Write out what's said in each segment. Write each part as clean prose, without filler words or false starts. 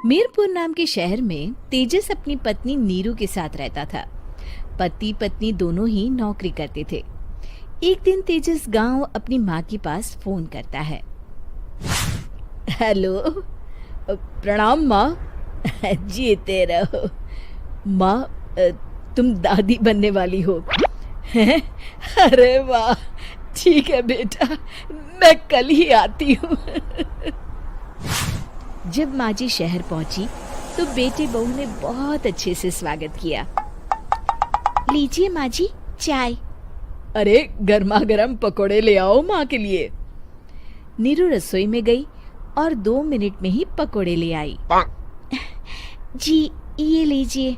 मीरपुर नाम के शहर में तेजस अपनी पत्नी नीरू के साथ रहता था। पति पत्नी दोनों ही नौकरी करते थे। एक दिन तेजस गांव अपनी माँ के पास फोन करता है। हेलो, प्रणाम माँ। जीते रहो माँ, तुम दादी बनने वाली हो हैं? अरे वाह, ठीक है बेटा, मैं कल ही आती हूँ। जब माँ जी शहर पहुंची तो बेटे बहू ने बहुत अच्छे से स्वागत किया। लीजिए माँ जी, चाय। अरे गर्मा गर्म पकोड़े ले आओ माँ के लिए। नीरू रसोई में गई और 2 मिनट में ही पकोड़े ले आई। जी ये लीजिए।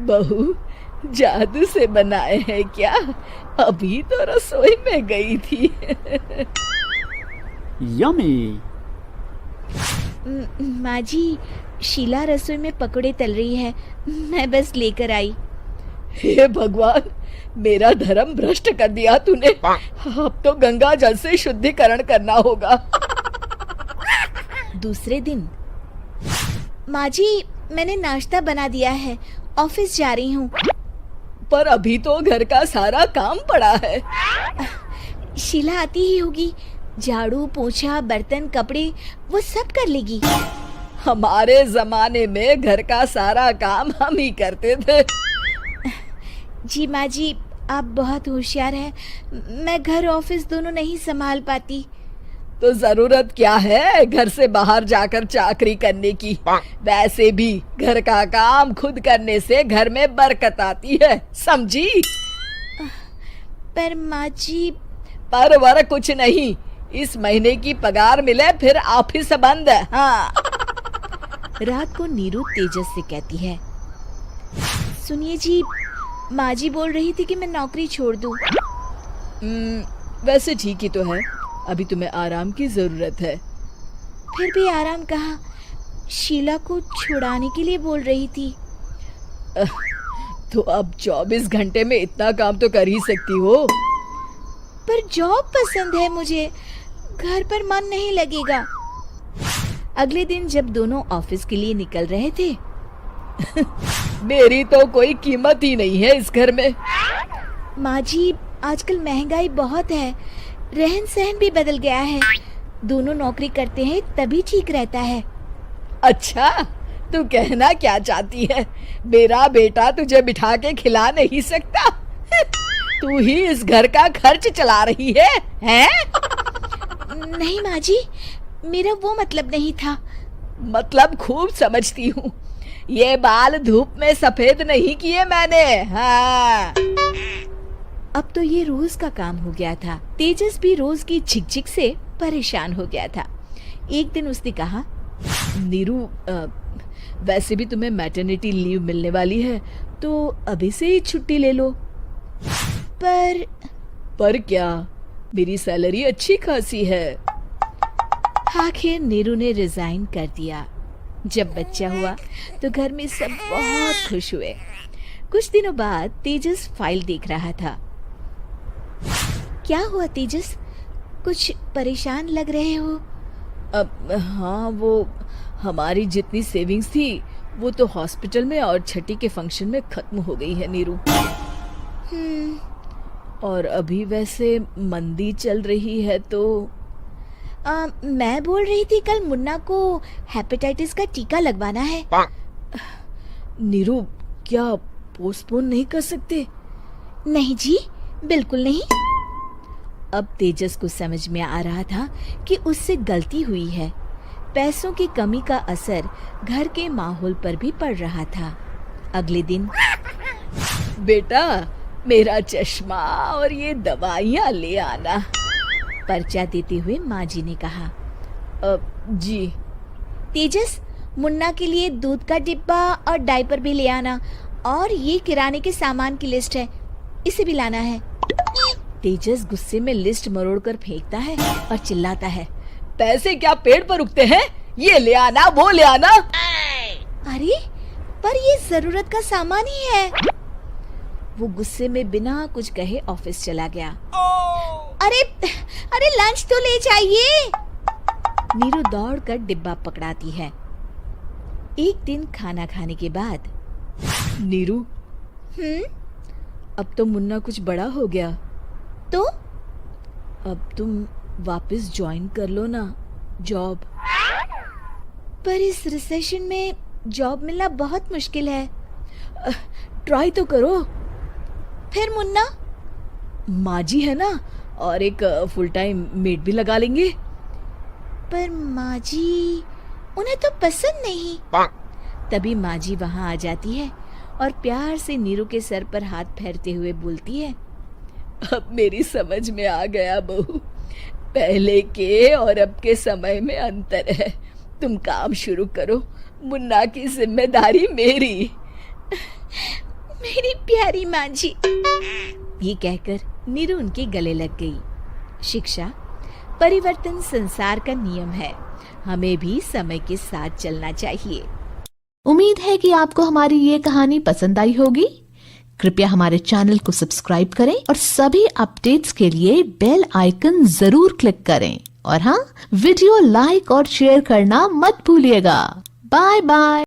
बहू, जादू से बनाए हैं क्या? अभी तो रसोई में गई थी। यम्मी। माँ जी, शीला रसोई में पकोड़े तल रही है, मैं बस लेकर आई। हे भगवान, मेरा धर्म भ्रष्ट कर दिया तूने। अब तो गंगा जल से शुद्धिकरण करना होगा। दूसरे दिन, माँ जी मैंने नाश्ता बना दिया है, ऑफिस जा रही हूँ। पर अभी तो घर का सारा काम पड़ा है। शीला आती ही होगी, झाड़ू पोछा बर्तन कपड़े वो सब कर लेगी। हमारे जमाने में घर का सारा काम हम ही करते थे। जी माँ जी, आप बहुत होशियार हैं, मैं घर ऑफिस दोनों नहीं संभाल पाती। तो जरूरत क्या है घर से बाहर जाकर चाकरी करने की? वैसे भी घर का काम खुद करने से घर में बरकत आती है, समझी? पर माँ जी। पर वर कुछ नहीं, इस महीने की पगार मिले फिर ऑफिस बंद। हाँ। रात को नीरू तेजस से कहती है, सुनिए जी, माँ जी बोल रही थी कि मैं नौकरी छोड़ दूं। वैसे ठीक ही तो है, अभी तुम्हें आराम की जरूरत है। फिर भी आराम कहाँ, शीला को छुड़ाने के लिए बोल रही थी। तो अब 24 घंटे में इतना काम तो कर ही सकती हो। पर जॉब पसंद है मुझे, घर पर मन नहीं लगेगा। अगले दिन जब दोनों ऑफिस के लिए निकल रहे थे, मेरी तो कोई कीमत ही नहीं है इस घर में। माँ जी, आजकल महंगाई बहुत है, रहन सहन भी बदल गया है, दोनों नौकरी करते हैं तभी ठीक रहता है। अच्छा, तू कहना क्या चाहती है? मेरा बेटा तुझे बिठा के खिला नहीं सकता? तू ही इस घर का खर्च चला रही है, हैं? नहीं माँ जी, मेरा वो मतलब नहीं था। मतलब खूब समझती हूँ, ये बाल धूप में सफेद नहीं किए मैंने। हाँ। अब तो ये रोज का काम हो गया था। तेजस भी रोज की झिकझिक से परेशान हो गया था। एक दिन उसने कहा, नीरू, वैसे भी तुम्हें मैटरनिटी लीव मिलने वाली है, तो अभी से ही छुट्टी ले लो। पर क्या, मेरी सैलरी अच्छी खासी है। आखिर नीरू ने रिजाइन कर दिया। जब बच्चा हुआ तो घर में सब बहुत खुश हुए। कुछ दिनों बाद तेजस फाइल देख रहा था। क्या हुआ तेजस, कुछ परेशान लग रहे हो? हाँ, वो हमारी जितनी सेविंग्स थी वो तो हॉस्पिटल में और छठी के फंक्शन में खत्म हो गई है नीरू। और अभी वैसे मंदी चल रही है तो मैं बोल रही थी कल मुन्ना को हेपेटाइटिस का टीका लगवाना है। नीरू, क्या पोस्टपोन नहीं कर सकते? नहीं जी, बिल्कुल नहीं। अब तेजस को समझ में आ रहा था कि उससे गलती हुई है। पैसों की कमी का असर घर के माहौल पर भी पड़ रहा था। अगले दिन, बेटा मेरा चश्मा और ये दवाइयाँ ले आना, पर्चा देते हुए माँ जी ने कहा। जी। तेजस, मुन्ना के लिए दूध का डिब्बा और डायपर भी ले आना, और ये किराने के सामान की लिस्ट है, इसे भी लाना है। तेजस गुस्से में लिस्ट मरोड़कर फेंकता है और चिल्लाता है, पैसे क्या पेड़ पर उगते हैं? ये ले आना, वो ले आना। अरे पर ये जरूरत का सामान ही है। वो गुस्से में बिना कुछ कहे ऑफिस चला गया। अरे लंच तो ले जाइए। नीरू दौड़कर डिब्बा पकड़ाती है। एक दिन खाना खाने के बाद, नीरू, अब तो मुन्ना कुछ बड़ा हो गया, तो अब तुम वापस ज्वाइन कर लो ना जॉब। पर इस रिसेशन में जॉब मिलना बहुत मुश्किल है। ट्राई तो करो। फिर मुन्ना? माँ जी है ना, और एक फुल टाइम मेड भी लगा लेंगे। पर माँ जी, उन्हें तो पसंद नहीं। तभी माँ जी वहाँ आ जाती है और प्यार से नीरू के सर पर हाथ फेरते हुए बोलती है, अब मेरी समझ में आ गया बहू, पहले के और अब के समय में अंतर है। तुम काम शुरू करो, मुन्ना की जिम्मेदारी मेरी। मेरी प्यारी माँ जी। ये कहकर नीरू उनके गले लग गई। शिक्षा, परिवर्तन संसार का नियम है, हमें भी समय के साथ चलना चाहिए। उम्मीद है कि आपको हमारी ये कहानी पसंद आई होगी। कृपया हमारे चैनल को सब्सक्राइब करें और सभी अपडेट्स के लिए बेल आइकन जरूर क्लिक करें। और हाँ, वीडियो लाइक और शेयर करना मत भूलिएगा। Bye bye.